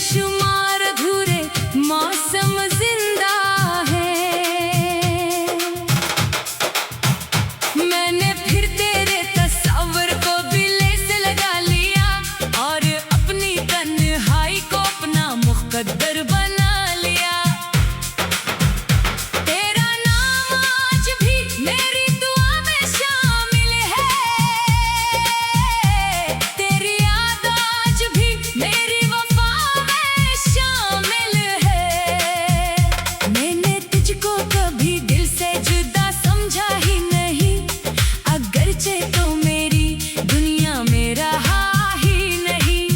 बेशुमार अधूरे मौसम जिंदा है। मैंने फिर तेरे तस्वर को बिले से लगा लिया और अपनी तन्हाई को अपना मुक़द्दर बना लिया। तेरा नाम आज भी मेरी दुआ में शामिल है, तेरी याद आज भी मेरी वफा में शामिल है। मैंने तुझको कभी दिल से जुदा समझा ही नहीं, अगरचे तो मेरी दुनिया में रहा ही नहीं।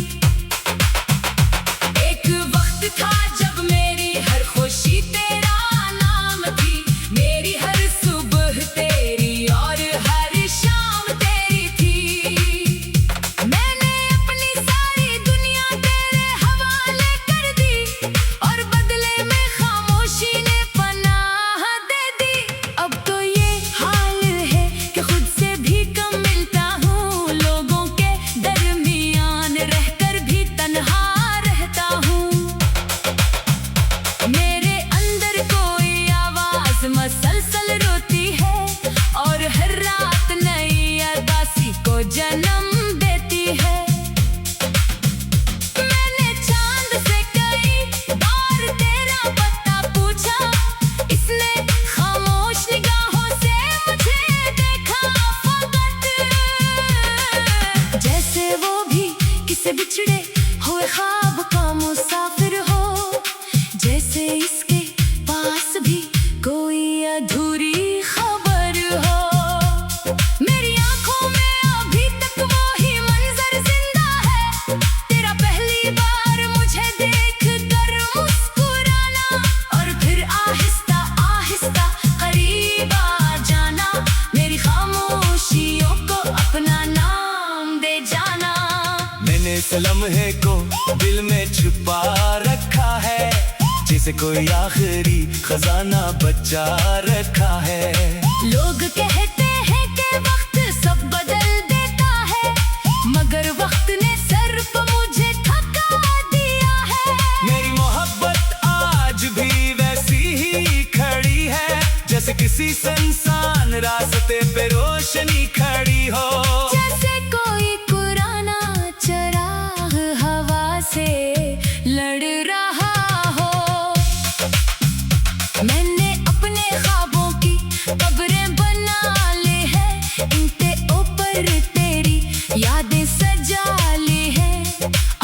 एक वक्त था जब मेरी हर खुशी तेरा नाम थी, मेरी हर सुबह तेरी और हर शाम तेरी थी। मैंने अपनी सारी दुनिया तेरे हवाले कर दी और बदले में खामोशी ने पनाह दे दी। अब तो ये हाल है कि खुद से भी कम मिलता हूँ, लोगों के दरमियान रहकर भी तन्हा रहता हूँ। मेरे अंदर कोई आवाज मसलसल रोती है और हर रात नई अदासी को जन्म देती है। मैंने चांद से कई बार तेरा पता पूछा, इसने खामोश निगाहों से मुझे देखा फकत, जैसे वो भी किसी बिछड़े हुए ख्वाब का मुसाफिर हो, जैसे इसके पास भी कोई अधूरी खबर हो। मेरी आंखों में अभी तक वही मंजर जिंदा है, तेरा पहली बार मुझे देख कर मुस्कुराना और फिर आहिस्ता आहिस्ता करीब आ जाना, मेरी खामोशियों को अपना नाम दे जाना। मैंने इस लम्हे को दिल में छुपा रखा है, जैसे कोई आखिरी खजाना बचा रखा है। लोग कहते हैं कि वक्त सब बदल देता है, मगर वक्त ने सर पर मुझे थका दिया है। मेरी मोहब्बत आज भी वैसी ही खड़ी है, जैसे किसी सुनसान रास्ते पे रोशनी खड़ी हो। जैसे कोई पुराना चिराग हवा से लड़ रहा हो। मैंने अपने ख्वाबों की कब्रें बना ली है, इनके ऊपर तेरी यादें सजा ली है।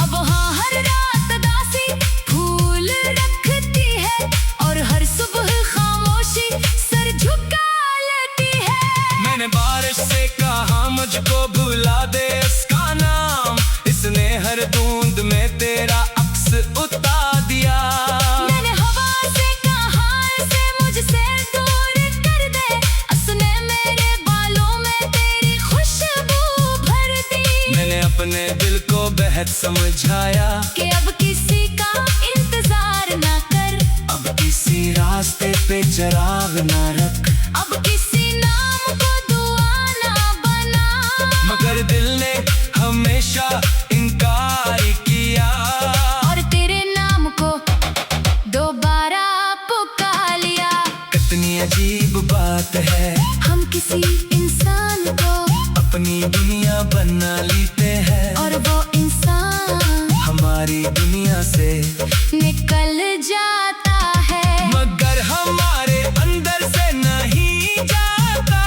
अब हाँ हर रात दासी फूल रखती है और हर सुबह खामोशी सर झुका लेती है। मैंने बारिश से कहा मुझको भुला दे इसका नाम, इसने हर बूंद में तेरा अक्स उतार दिया। मैंने हवा से कहा इसे मुझसे दूर कर दे, उसने मेरे बालों में तेरी खुशबू भर दी। मैंने अपने दिल को बेहद समझाया कि अब किसी का इंतजार ना कर, अब किसी रास्ते पे चिराग ना रख, अब किसी नाम को दुआ ना बना। मगर दिल ने हमेशा इनकार किया। और तेरे नाम को दोबारा पुकार लिया। कितनी अजीब बात है, हम किसी इंसान को अपनी दुनिया बना लेते हैं और वो इंसान हमारी दुनिया से निकल जाता है। मगर हमारे अंदर से नहीं जाता,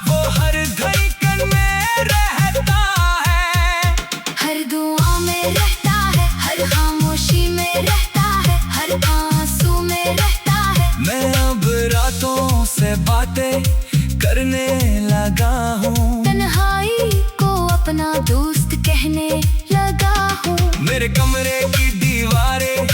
वो हर धड़कन में रहता है। हर दुआ में रहता है, हर खामोशी में रहता है, हर आंसू में रहता है। मैं अब रातों से बातें करने लगा हूँ, तन्हाई को अपना दोस्त कहने लगा हूँ। मेरे कमरे की दीवारें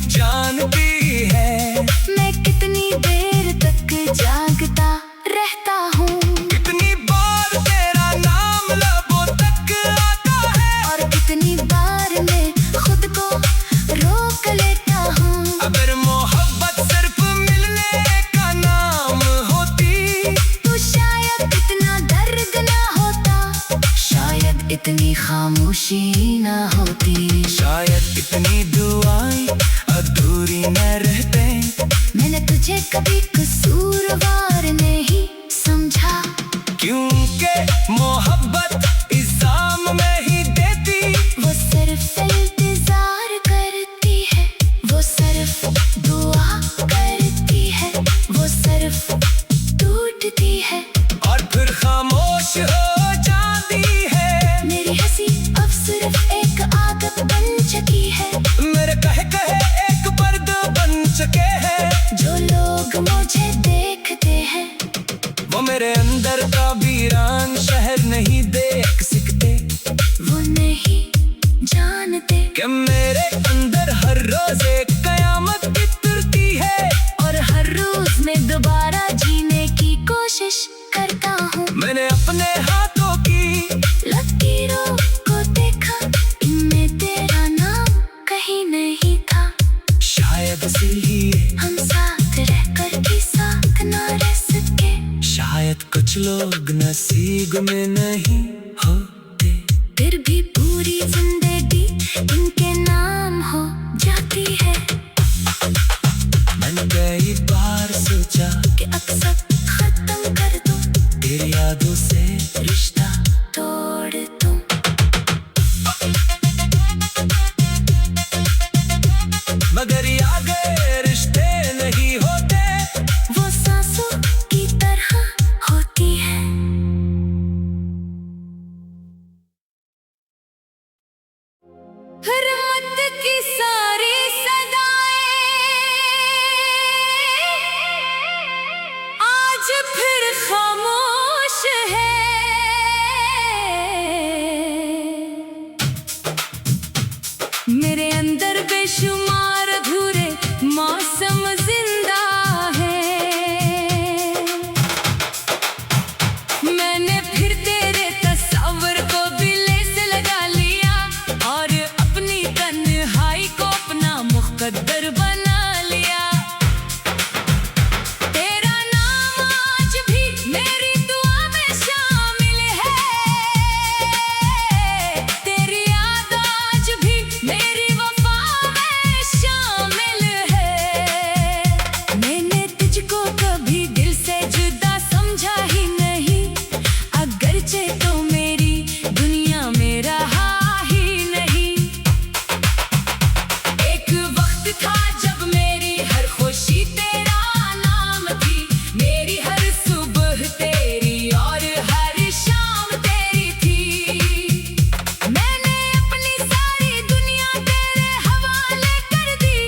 जानती है, मैं कितनी देर तक जागता रहता हूँ कितनी बार तेरा नाम लबों तक आता है, और कितनी बार मैं खुद को रोक लेता हूँ। अगर मोहब्बत सिर्फ मिलने का नाम होती तो शायद इतना दर्द ना होता, शायद इतनी खामोशी खामोशी न होती। शायद इतनी दुआएं अधूरी न रहते। मैंने तुझे कभी कसूरवार नहीं समझा, क्योंकि मोहब्बत इल्जाम में ही देती। वो सिर्फ इंतजार करती है, वो सिर्फ दुआ करती है, वो सिर्फ टूटती है और फिर खामोश हो जाती है। मेरी हंसी अब सिर्फ एक आदत बन चुकी है। मेरे कहे एक पर्दा बन चुके हैं। जो लोग मुझे देखते हैं वो मेरे अंदर का वीरान शहर नहीं देख सकते। वो नहीं जानते कि मेरे अंदर हर रोज एक कयामत बितरती है। और हर रोज मैं दोबारा जीने की कोशिश करता हूँ। मैंने अपने हाथों की लकीरों को देखा, इनमें तेरा नाम कहीं नहीं था। शायद इसीलिए हम साथ रहकर भी साथ ना रह सके। शायद कुछ लोग नसीब में नहीं होते। फिर भी पूरी जिंदगी इनके नाम हो जाती है। मैंने कई बार सोचा कि अब सब खत्म कर दूं, तेरी यादों से रिश्ता तोड़ दूं। मगर यादें रिश्ते नहीं होते। वो सांसों की तरह होती है। रहमत की सारी सदाएं आज फिर खामोश है। मेरे अंदर बेशुमार अधूरे मौसम जिंदा है। मैंने फिर तेरे तस्वर को दिले से लगा लिया और अपनी तन्हाई को अपना मुक़द्दर बना लिया। तेरा नाम आज भी मेरी दुआ में शामिल है। तेरी याद आज भी मेरी वफा में शामिल है। मैंने तुझको कभी दिल से जुदा समझा ही नहीं, अगरचे तो मेरी दुनिया में रहा ही नहीं। एक वक्त था जब मेरी हर खुशी तेरा नाम थी। मेरी हर सुबह तेरी और हर शाम तेरी थी। मैंने अपनी सारी दुनिया तेरे हवाले कर दी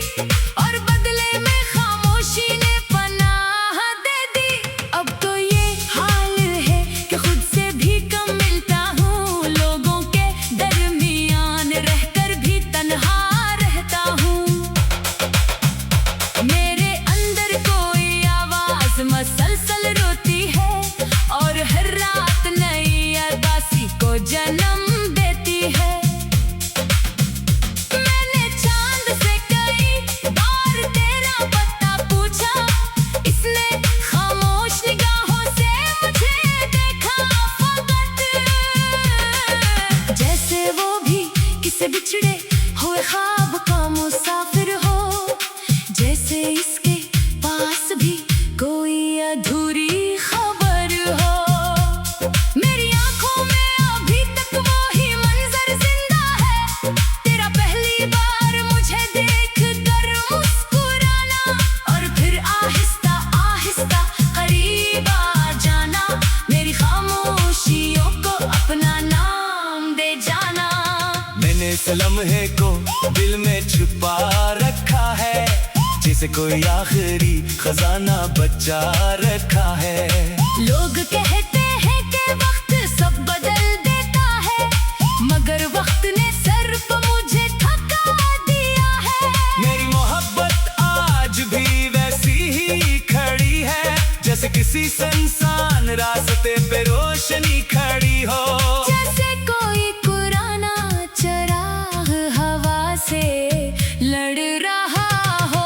और बदले में खामोशी ने पनाह दे दी। अब तो ये हाल है कि खुद से भी कम मिलता हूँ। लोगों के दरमियान रहकर भी तन्हा रहता हूँ। मेरे अंदर कोई आवाज मसलसल रोती है और हर रात नई उदासी को जन्म देती है। मैंने चांद से कई बार तेरा पता पूछा, इसने खामोश निगाहों से मुझे देखा फकत। जैसे वो भी किसी बिछड़े हुए ख्वाब का मुसाफिर हो, जैसे इसके पास भी कोई अधूरी खबर हो। मेरी आंखों में अभी तक वो ही मंजर जिंदा है, तेरा पहली बार मुझे देख कर मुस्कुराना और फिर आहिस्ता आहिस्ता करीब आ जाना। मेरी खामोशियों को अपना नाम दे जाना। मैंने इस लम्हे को दिल में छुपा रखा है, जैसे कोई आखिरी खजाना बचा रखा है। लोग कहते हैं कि वक्त सब बदल देता है, मगर वक्त ने सर पर मुझे थका दिया है। मेरी मोहब्बत आज भी वैसी ही खड़ी है, जैसे किसी सुनसान रास्ते पे रोशनी खड़ी हो। जैसे कोई पुराना चिराग हवा से लड़ रहा हो।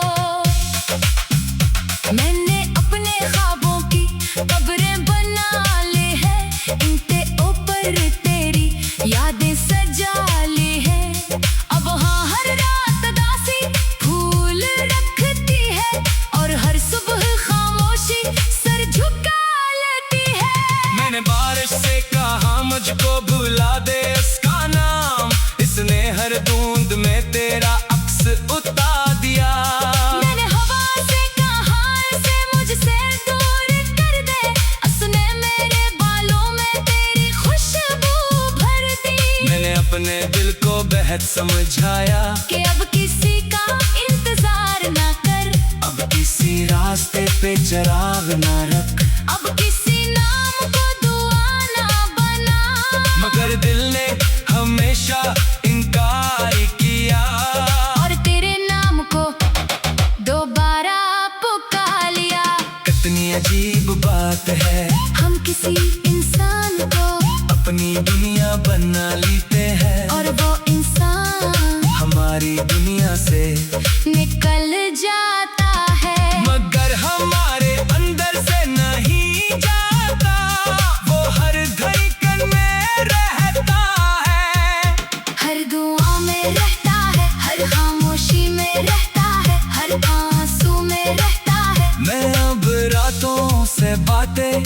मैंने अपने ख्वाबों की कब्रें बना ली है, इनके ऊपर तेरी यादें सजा को बेहद समझाया कि अब किसी का इंतजार ना कर, अब किसी रास्ते पे चिराग ना रख, अब किसी नाम को दुआ ना बना। मगर दिल ने हमेशा इनकार किया और तेरे नाम को दोबारा पुकार लिया। कितनी अजीब बात है, हम किसी इंसान को अपनी दुनिया बना लेते हैं और वो इंसान हमारी दुनिया से निकल जाता है। मगर हमारे अंदर से नहीं जाता, वो हर धड़कन में रहता है, हर दुआ में रहता है, हर खामोशी में रहता है, हर आंसू में रहता है। मैं अब रातों से बातें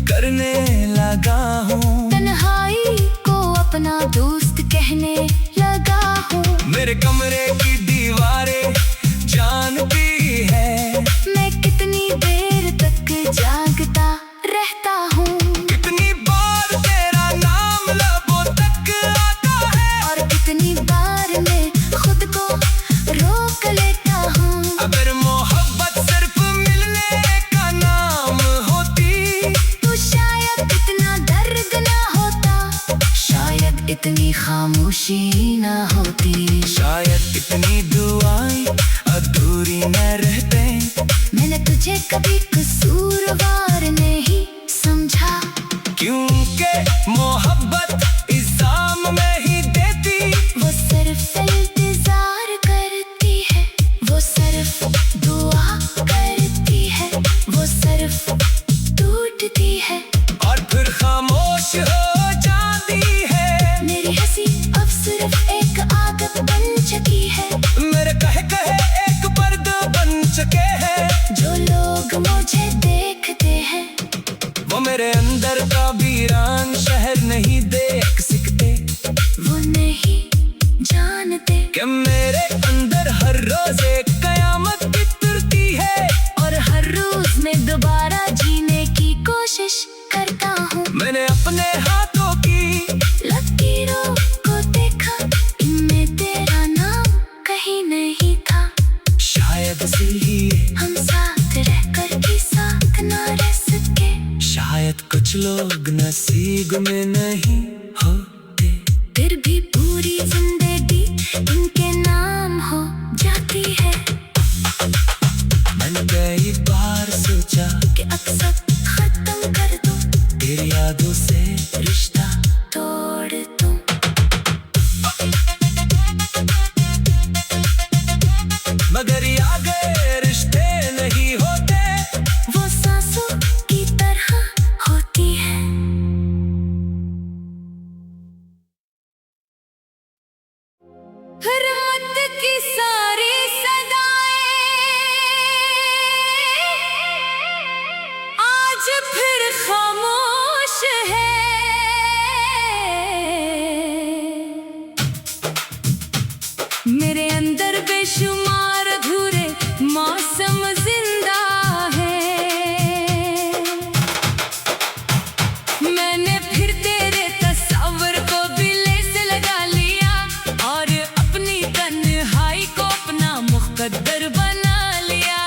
करने लगा हूँ, तन्हाई को अपना दोस्त कहने लगा हूँ। मेरे कमरे की दीवारें जानती है मैं कितनी देर तक जागता रहता हूँ, कितनी बार तेरा नाम लबों तक आता है, और कितनी बार मैं खुद को रोक लेता हूँ। अगर मोहब्बत सिर्फ मिलने का नाम होती तो शायद इतना दर्द ना होता, शायद इतनी खामोशी ना होती, शायद इतनी दुआएं अधूरी न रहते। मैंने तुझे कभी कसूरवार नहीं समझा, क्योंकि मोहब्बत इल्जाम में ही देती, वो सिर्फ इंतजार करती है, वो सिर्फ दुआ करती है, वो सिर्फ टूटती है और फिर खामोश हो जाती है। मेरी हंसी अब सिर्फ एक आदत बन चुकी है, मेरे कहे एक पर्द बन चुके हैं, जो लोग मुझे देखते हैं वो मेरे अंदर का वीरान शहर नहीं देख सकते, वो नहीं जानते कि मेरे अंदर हर रोज एक कयामत बितरती है, और हर रोज मैं दोबारा जीने की कोशिश करता हूँ। मैंने अपने हाथों की लकीरों को देखा, इनमें तेरा नाम कहीं नहीं था, शायद इसलिए हम साथ रहकर भी साथ ना रह सके। शायद कुछ लोग नसीब में नहीं होते, फिर भी पूरी जिंदगी इनके नाम हो जाती है। मैंने कई बार सोचा कि अब सब खत्म कर दूं, तेरी यादों से रिश्ता तोड़ दूं, मगर यादें रिश्ते नहीं होते, वो सांसों की तरह होती है। रहमत की सारी सदाएं आज फिर खामोश है, मेरे अंदर बेशुमार अधूरे मौसम जिंदा है। मैंने फिर तेरे तस्वर को बिले से लगा लिया, और अपनी तन्हाई को अपना मुक़द्दर बना लिया।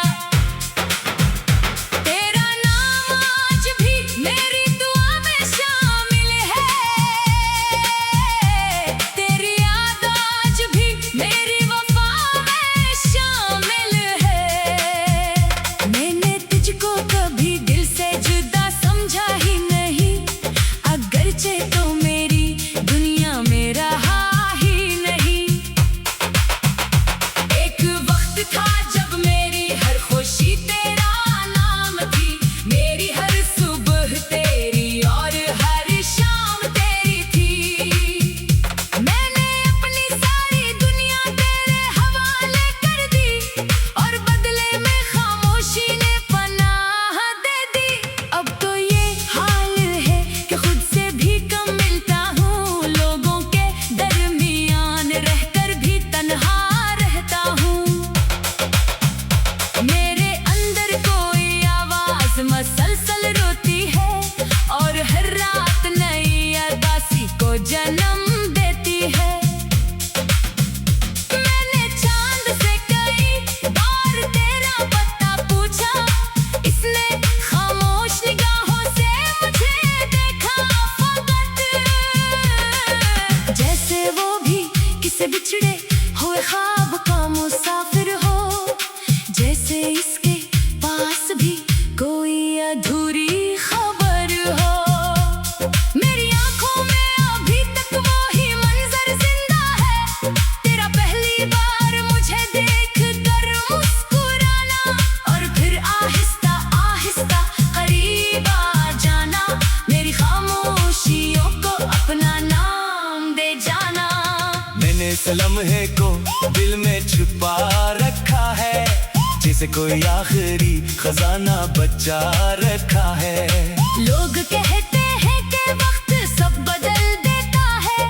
तेरा नाम आज भी मेरी दुआ में शामिल है, तेरी याद आज भी मेरी वफा में बिछड़े हुए ख्वाब का मुसाफिर हो, जैसे इसके पास भी कोई अधूरी खबर हो। मेरी आंखों में अभी तक वही मंजर जिंदा है, तेरा पहली बार मुझे देख कर मुस्कुराना, और फिर आहिस्ता आहिस्ता करीब आ जाना, मेरी खामोशियों को अपना नाम दे जाना। मैंने इस लम्हे को दिल में छुपा रखा है, जैसे कोई आखिरी खजाना बचा रखा है। लोग कहते हैं कि वक्त सब बदल देता है,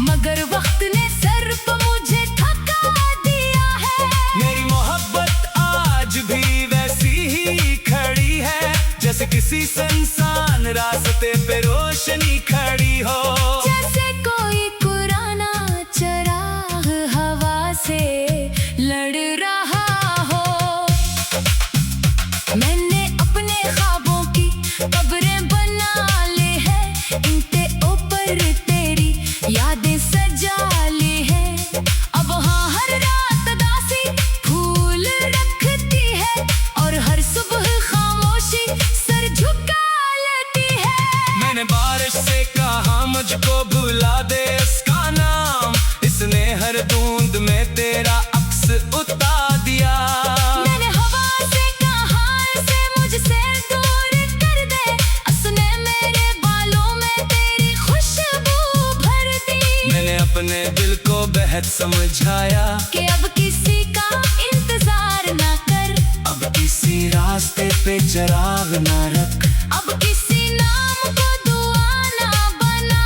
मगर वक्त ने सिर्फ मुझे थका दिया है। मेरी मोहब्बत आज भी वैसी ही खड़ी है, जैसे किसी सुनसान रास्ते पे रोशनी खड़ी हो। जैसे कोई पुराना चिराग हवा से लड़ रहा हो। मैंने अपने ख्वाबों की कब्रें बना ली है, इनके ऊपर तेरी यादें सजा ली है। अब हाँ, हर रात दासी फूल रखती है, और हर सुबह खामोशी सर झुका लेती है। मैंने बारिश से कहा मुझको भुला दे इसका नाम, इसने हर बूंद में तेरा अक्स उतार दिया। मैंने हवा से कहा इसे मुझसे दूर कर दे, उसने मेरे बालों में तेरी खुशबू भर दी। मैंने अपने दिल को बेहद समझाया कि अब किसी का इंतजार ना कर, अब किसी रास्ते पे चिराग ना रख, अब किसी नाम को दुआ ना बना।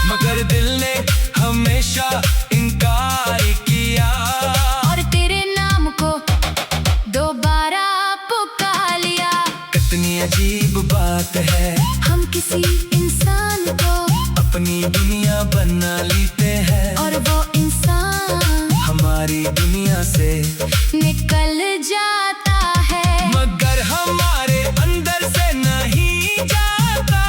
मगर दिल ने हमेशा इनकार किया, और तेरे नाम को दोबारा पुकार लिया। कितनी अजीब बात है, हम किसी इंसान को अपनी दुनिया बना लेते हैं, और वो इंसान हमारी दुनिया से निकल जाता है। मगर हमारे अंदर से नहीं जाता,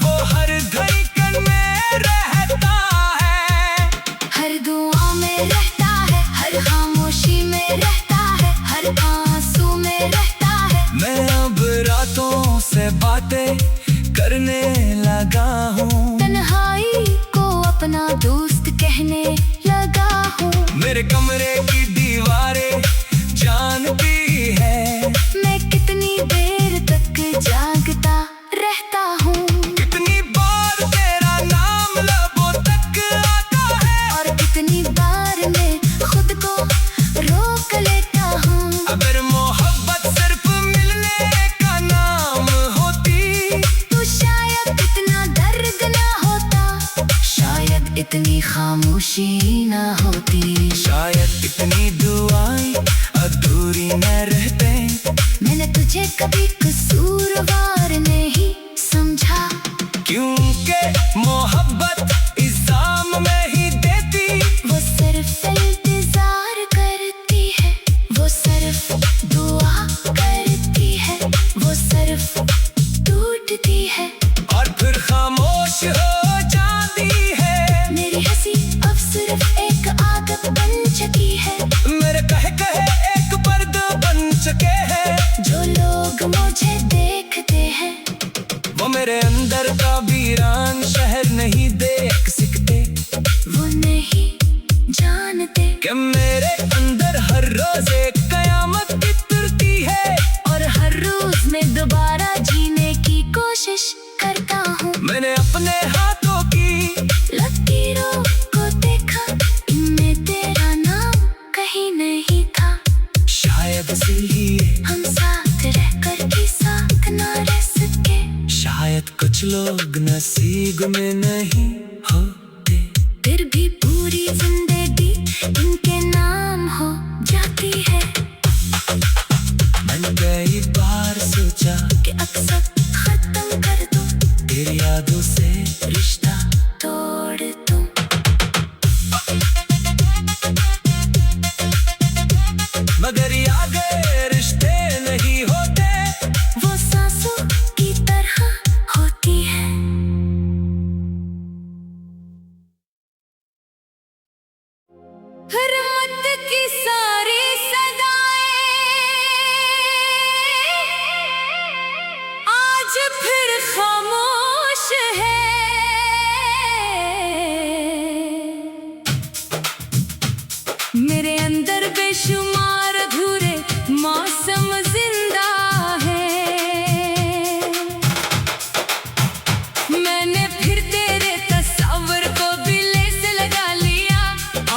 वो हर धड़कन में रहता है। हर दुआ में रहता है, हर खामोशी में रहता है, हर आंसू में रहता है। मैं अब रातों से बातें करने लगा हूँ, तन्हाई को अपना दोस्त कहने लगा हूँ। मेरे कमरे की दीवारें जानती है, मैं कितनी देर तक जागता रहता हूँ, कितनी बार तेरा नाम लबों तक आता है, और कितनी बार मैं खुद को रोक लेता हूँ। अगर मोहब्बत सिर्फ मिलने का नाम होती, तो शायद इतना दर्द ना होता, शायद इतनी खामोशी ना होती, शायद इतनी दुआएं अधूरी न रहते। मैंने तुझे कभी कसूरवार नहीं समझा, क्योंकि मोहब्बत इल्जाम में ही देती, वो सिर्फ इंतजार करती है, वो सिर्फ दुआ करती है, वो सिर्फ टूटती है, और फिर खामोश हो जाती है। मेरी हंसी अब सिर्फ एक आदत बन चुकी है, मेरे कहे एक पर्दा बन चुके हैं। जो लोग मुझे देखते हैं, वो मेरे अंदर का वीरान शहर नहीं देख सकते, वो नहीं जानते कि मेरे अंदर हर रोज एक कयामत बितरती है, और हर रोज मैं दोबारा जीने की कोशिश करता हूँ। मैंने अपने हाथों की लकीरों को देखा, इनमें तेरा नाम कहीं नहीं था, शायद इसलिए हम साथ रहकर भी साथ ना रह सके। शायद कुछ लोग नसीब में नहीं होते, फिर भी पूरी जिंदगी इनके नाम हो जाती है। मैंने कई बार सोचा कि अब सब खत्म कर दूं, तेरी यादों से रिश्ता तोड़ दूं, मगर यादें रिश्ते नहीं होते, वो सांसों की तरह होती है। रहमत की सारी सदाएं आज फिर खामोश है। मेरे अंदर बेशुमार अधूरे मौसम जिंदा है। मैंने फिर तेरे तस्वर को बिले से लगा लिया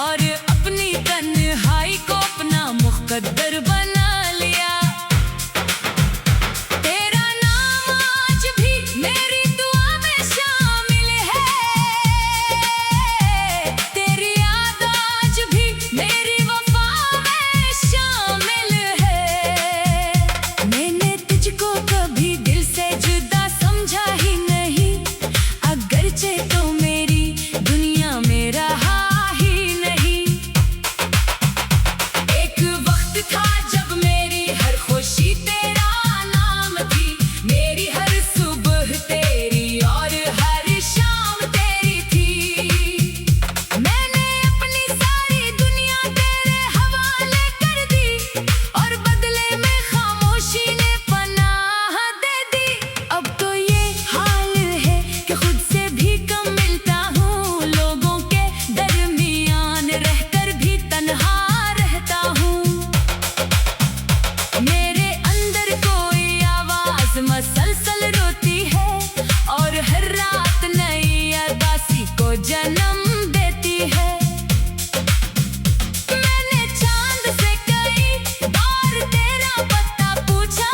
और अपनी तन्हाई को अपना मुक़द्दर बना लिया। तेरा नाम आज भी मेरी दुआ में शामिल है। तेरी याद आज भी मेरी वफा में शामिल है। मैंने तुझको कभी दिल से जुदा समझा ही नहीं, अगरचे तो मेरी दुनिया में रहा ही नहीं। एक वक्त था जब मेरी हर खुशी तेरा नाम थी, मेरी हर सुबह तेरी और हर शाम तेरी थी। मैंने अपनी सारी दुनिया तेरे हवाले कर दी और बदले में खामोशी ने पनाह दे दी। अब तो ये हाल है कि खुद से भी कम मिलता हूँ, लोगों के दरमियान रहकर भी तन्हा रहता हूँ। मेरे अंदर कोई आवाज मसलसल रोती है और हर रात नई उदासी को जन्म देती है। मैंने चांद से कई बार तेरा पता पूछा,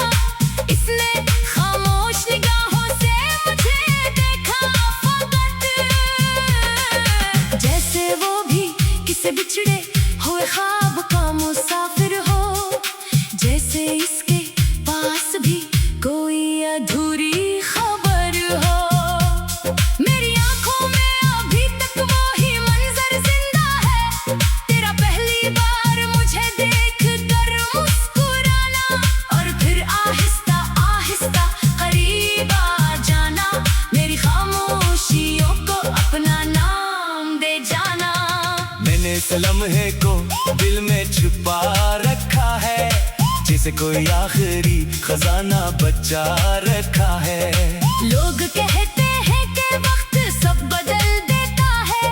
इसने खामोश निगाहों से मुझे देखा फकत। जैसे वो भी किसी बिछड़े हुए ख्वाब का मुसाफिर हो, जैसे इसके पास भी कोई अधूरी खबर हो। मेरी आंखों में अभी तक वही मंजर जिंदा है, तेरा पहली बार मुझे देख कर मुस्कुराना और फिर आहिस्ता आहिस्ता करीब आ जाना। मेरी खामोशियों को अपना नाम दे जाना। मैंने इस लम्हे को दिल में छुपा रखा है, जैसे कोई आखिरी खजाना बचा रखा है। लोग कहते हैं कि वक्त सब बदल देता है,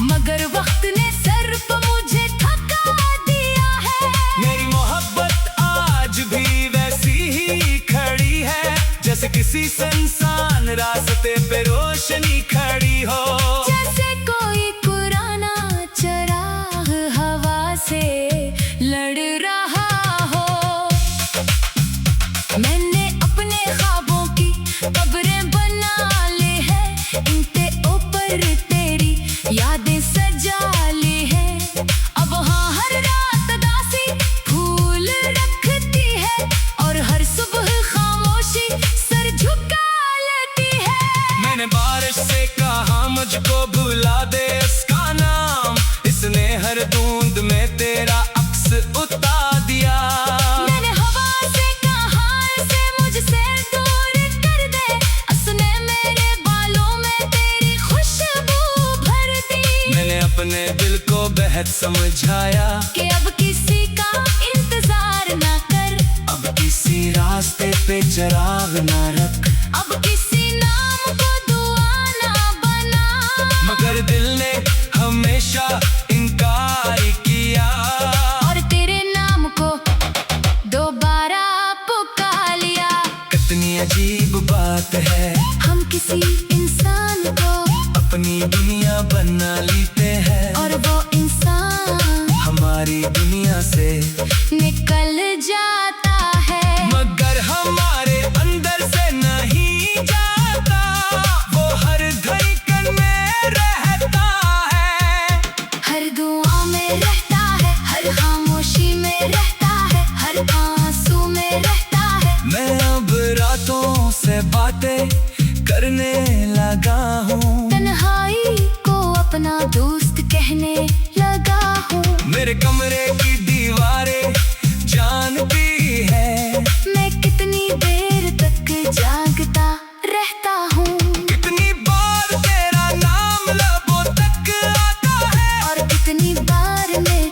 मगर वक्त ने सर पर मुझे थका दिया है। मेरी मोहब्बत आज भी वैसी ही खड़ी है, जैसे किसी सुनसान रास्ते पे रोशनी खड़ी हो। जैसे कोई पुराना चिराग हवा से लड़ रहा हो। मैंने अपने ख्वाबों की कब्रें बना ली है, इनके ऊपर तेरी यादें सजा ली है। अब हाँ हर रात दासी फूल रखती है और हर सुबह खामोशी सर झुका लेती है। मैंने बारिश से कहा मुझको भुला दे इसका नाम, इसने हर बूंद में तेरा अक्स उतार दिया। मैंने हवा से कहा इसे मुझसे दूर कर दे, उसने मेरे बालों में तेरी खुशबू भर दी। मैंने अपने दिल को बेहद समझाया कि अब किसी का इंतजार ना कर, अब किसी रास्ते पे चिराग ना रख, अब किसी नाम को दुआ ना बना। मगर दिल ने हमेशा इनकार किया। और तेरे नाम को दोबारा पुकार लिया। कितनी अजीब बात है, हम किसी इंसान को अपनी दुनिया बना लेते हैं और वो इंसान हमारी दुनिया से निकल जाता है। मगर हमारे अंदर से नहीं जाता, वो हर धड़कन में रहता है। हर दुआ में रहता है, हर खामोशी में रहता है, हर आंसू में रहता है। मैं अब रातों से बातें करने लगा हूँ, तन्हाई को अपना दोस्त कहने लगा हूँ। मेरे कमरे की दीवारें जानती है मैं कितनी देर तक जागता रहता हूँ, कितनी बार तेरा नाम लबों तक आता है और कितनी बार मैं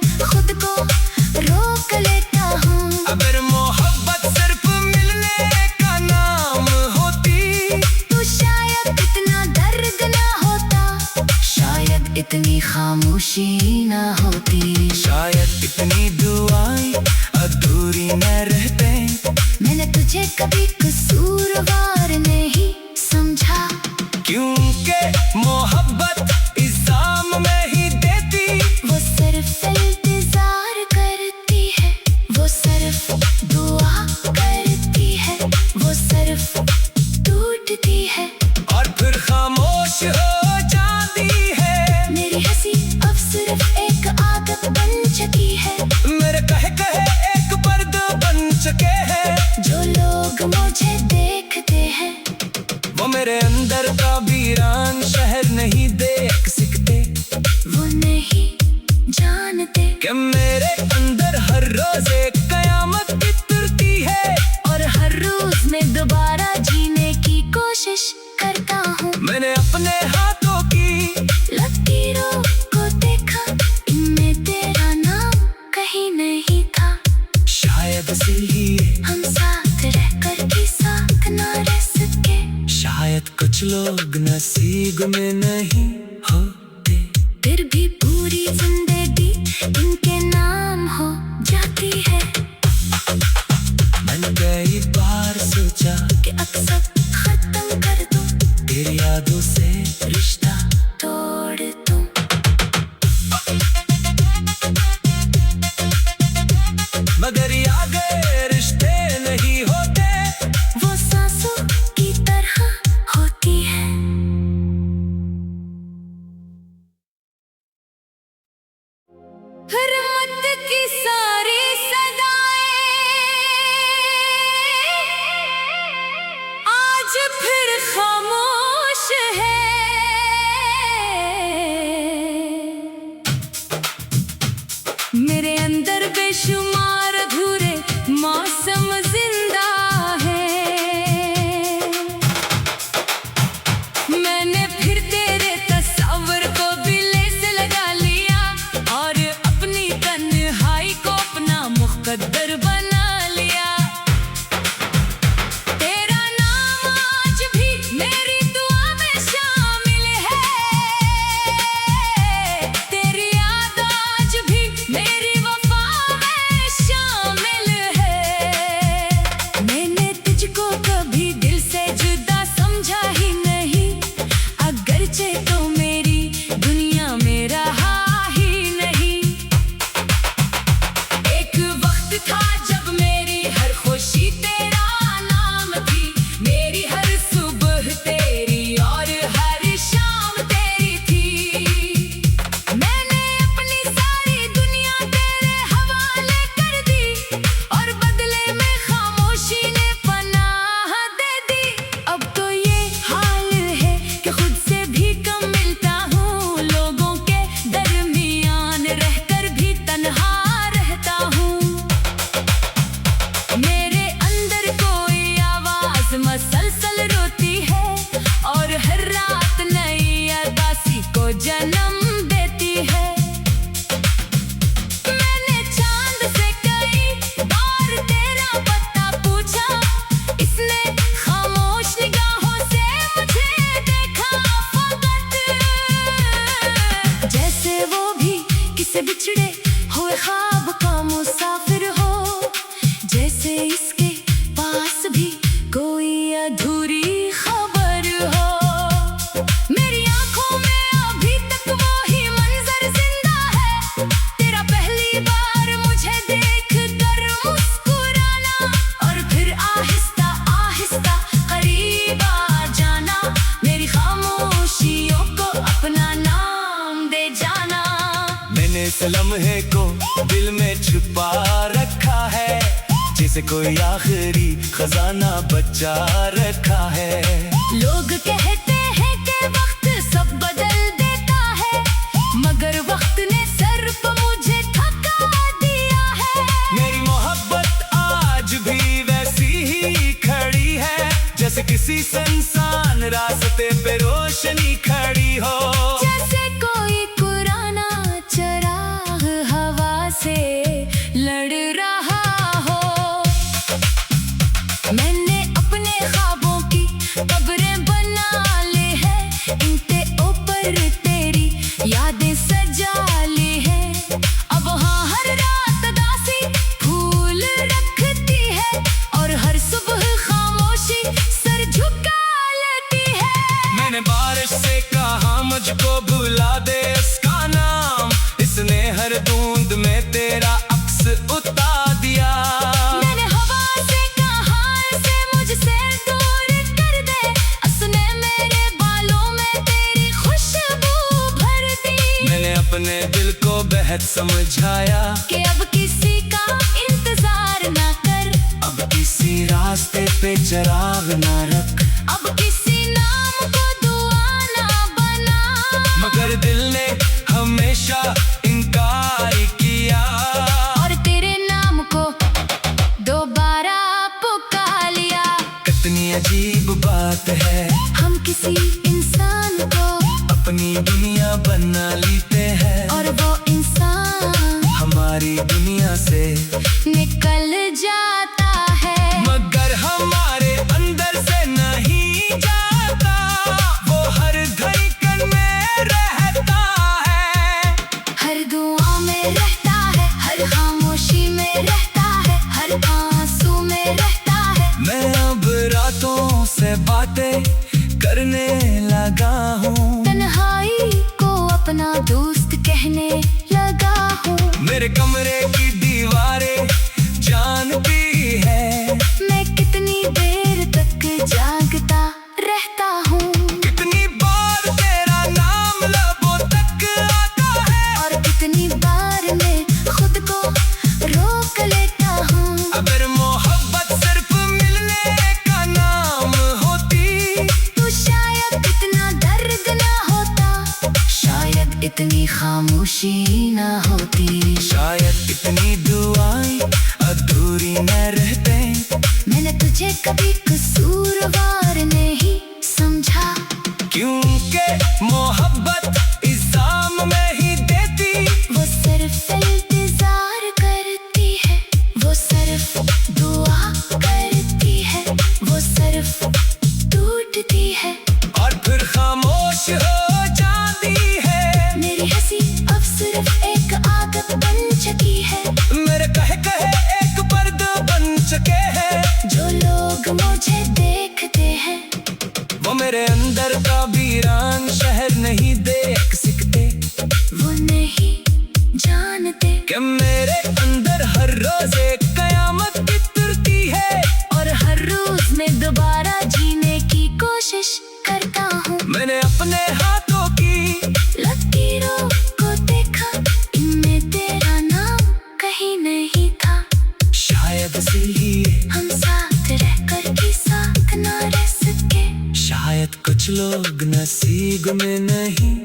इतनी खामोशी ना होती, शायद इतनी दुआएं अधूरी न रहते। मैंने तुझे कभी कसूरवार नहीं समझा, क्योंकि मोहब्बत इल्जाम में ही देती। वो सिर्फ इंतजार करती है, वो सिर्फ दुआ करती है, वो सिर्फ टूटती है और फिर खामोश हो जाती है। मेरी हंसी अब सिर्फ एक आदत बन चुकी है, मेरे कहे एक पर्दा बन चुके हैं। जो लोग मुझे देखते हैं वो मेरे अंदर का वीरान शहर नहीं देख सकते। वो नहीं जानते कि मेरे अंदर हर रोज एक कयामत बितरती है। और हर रोज मैं दोबारा जीने की कोशिश करता हूँ। मैंने अपने हाथों की लकीरों को देखा, इनमें तेरा नाम कहीं नहीं था। शायद इसीलिए हम साथ रहकर भी साथ ना रह सके। शायद कुछ लोग नसीब में नहीं होते, फिर भी पूरी जिंदगी इनके नाम हो जाती है। मैंने कई बार सोचा कि अब सब खत्म कर दूं, तेरी यादों से रिश्ता तोड़ दूं। मगर आगे रिश्ते नहीं होते, वो सांसों की तरह होती है। रहमत की सारी सदाएं आज फिर खामोश है। मेरे अंदर बेशुमार अधूरे मौसम जिंदा है। मैंने फिर तेरे तस्वर को बिले से लगा लिया और अपनी तन्हाई को अपना मुक़द्दर बना लिया। तेरा नाम आज भी मेरी दुआ में शामिल है, तेरी याद आज भी मेरी वफा में शामिल है। मैंने तुझको कभी दिल से जुदा समझा ही नहीं, अगरचे तो मेरी दुनिया में रहा ही नहीं। एक वक्त था जब मेरी हर खुशी तेरा नाम थी, मेरी हर सुबह तेरी और हर शाम तेरी थी। मैंने अपनी सारी दुनिया तेरे हवाले कर दी और बदले में खामोशी ने पनाह दे दी। अब तो ये हाल है कि खुद से भी कम मिलता हूँ, लोगों के दरमियान रहकर भी तन्हा रहता हूँ। मेरे अंदर कोई आवाज मसलसल रोती है और हर रात नई उदासी को जन्म देती है। मैंने चांद से कई बार तेरा पता पूछा, इसने खामोश निगाहों से मुझे देखा फकत। जैसे वो भी किसी बिछड़े हुए ख्वाब का मुसाफिर हो, जैसे इसके पास भी कोई अधूरी खबर हो। मेरी आंखों में अभी तक वो ही मंजर जिंदा है, तेरा पहली बार मुझे देख कर मुस्कुराना और फिर आहिस्ता आहिस्ता करीब आ जाना। मेरी खामोशियों को अपना नाम दे जाना। मैंने इस लम्हे को दिल में छुपा रखा है, जैसे कोई आखिरी खजाना बचा रखा है। लोग कहते हैं कि वक्त सब बदल देता है, मगर वक्त ने सर पर मुझे थका दिया है। मेरी मोहब्बत आज भी वैसी ही खड़ी है, जैसे किसी सुनसान रास्ते पे रोशनी खड़ी हो। जैसे कोई पुराना चराग हवा से लड़ रहा हो। मैंने अपने ख्वाबों की कब्रें बना बूंद में तेरा अक्स उतार दिया। मैंने हवा से कहा इसे मुझसे दूर कर दे, उसने मेरे बालों में तेरी खुशबू भर दी। मैंने अपने दिल को बेहद समझाया कि अब किसी का इंतजार ना कर, अब किसी रास्ते पे चिराग ना रख, अब किसी नाम को दुआ ना बना। मगर दिल ने हमेशा इनकार किया और तेरे नाम को दोबारा पुकार लिया। कितनी अजीब बात है, हम किसी इंसान को अपनी दुनिया बना लेते हैं और वो इंसान हमारी दुनिया से निकल जाता है। मगर हमारे अंदर से नहीं जाता, वो हर धड़कन में रहता है, हर दुआ में रहता है, हर खामोशी में रहता है, हर आंसू में रहता है। मैं अब रातों से बातें करने लगा हूँ, तन्हाई को अपना दोस्त कहने लगा हूँ। मेरे कमरे की दीवारें जानती है मैं कितनी देर तक जागता रहता हूँ, कितनी बार तेरा नाम लबों तक आता है, और कितनी बार मैं खुद को रोक लेता हूँ। अगर मोहब्बत सिर्फ मिलने का नाम होती तो शायद इतना दर्द ना होता, शायद इतनी खामोशी ना होती, शायद इतनी दुआएं अधूरी न रहते। मैंने तुझे कभी कसूरवार नहीं समझा, क्योंकि मोहब्बत इल्जाम में ही देती, वो सिर्फ इंतजार करती है, वो सिर्फ दुआ करती है, वो सिर्फ टूटती है और फिर खामोश हो जाती है। मेरी हंसी अब सिर्फ एक आदत बन चुकी है, मेरे कहे एक पर्द बन चुके हैं। जो लोग मुझे देखते हैं वो मेरे अंदर का वीरान शहर नहीं देख सकते, वो नहीं जानते कि मेरे अंदर हर रोज एक कयामत बितरती है, और हर रोज मैं दोबारा जीने की कोशिश करता हूँ। मैंने अपने हाथों की लकीरों को देखा, इनमें तेरा नाम कहीं नहीं था, शायद इसीलिए हम साथ रहकर भी साथ ना रह सके। शायद कुछ लोग नसीब में नहीं